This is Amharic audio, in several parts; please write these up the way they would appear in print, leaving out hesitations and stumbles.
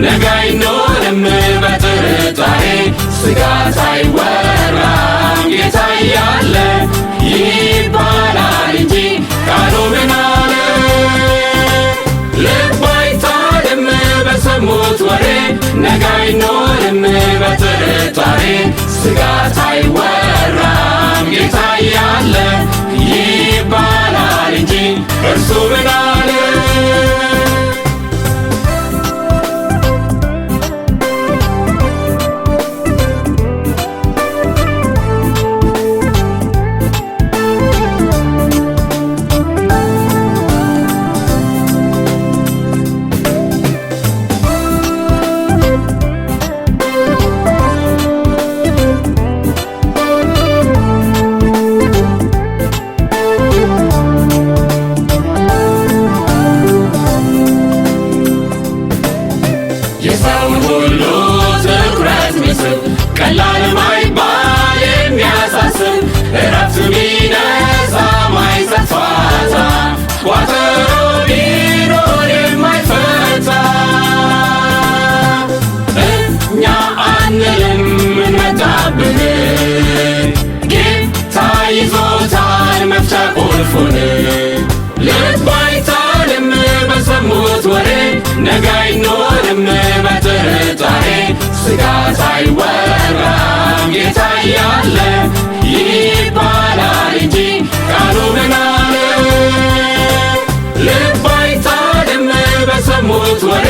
ነገ አይኖርም በጥርጣሬ ስጋት አይወራም ጌታ እያለ ይባላል እንጂ ቃሉ ምን አለ? ልብ አይታለም በሰሙት ወሬ ነገ አይኖርም በጥርጣሬ ስጋት አይወራም ጌታ እያለ ይባላል እንጂ እርሱ ምን አለ? የሰው ሁሉ ትኩረት ሚስብ ቀላል ማይባል የሚያሳስብ እረፍት ሚነሳ ማይሰጥ ፋታ ቋጠሮ ቢኖር የማይፈታ እኛ አንልም ምን መጣብን ጌታ ይዞታል መፍቻ ቁልፉን ልብ አይታልም በሰሙት ወሬ ነገ አይኖርም በጥርጣሬ ስጋት አይወራም ጌታ እያለ ይባላል እንጂ ቃሉ ምን አለ? ልብ አይታልም በሰሙት ወሬ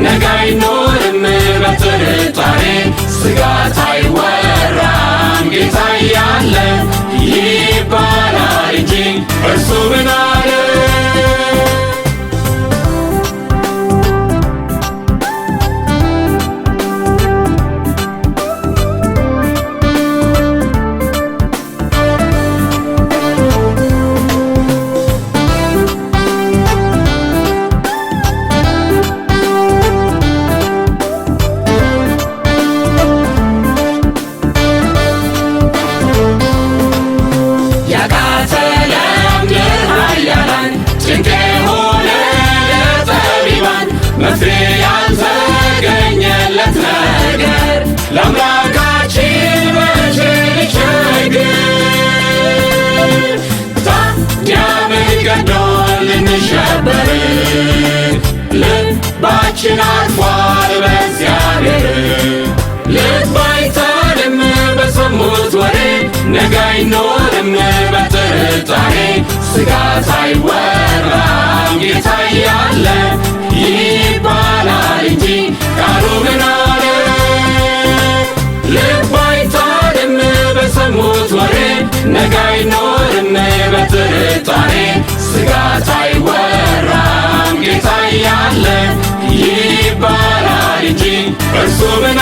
ነገ አይኖርም በጥርጣሬ ስጋት አይወራም ጌታ እያለ ይባላል እንጂ እርሱ ምን አለ? መፍትሄ ያልተገኘለት ነገር ለአምላካችን መቼ ሊቸግር? ታዲያ ምን ገዶን ልንሸበር? ልባችን አርፏል በእግዚአብሔር። ልብ አይታልም በሰሙት ወሬ ነገ አይኖርም በጥርጣሬ ስጋት አይወራም ጌታ እያለ ይባላል እንጂ ቃሉ ምን አለ? ልብ አይታልም በሰሙት ወሬ ነገ አይኖርም በጥርጣሬ ስጋት አይወራም ጌታ እያለ ይባላል እንጂ እርሱ ምን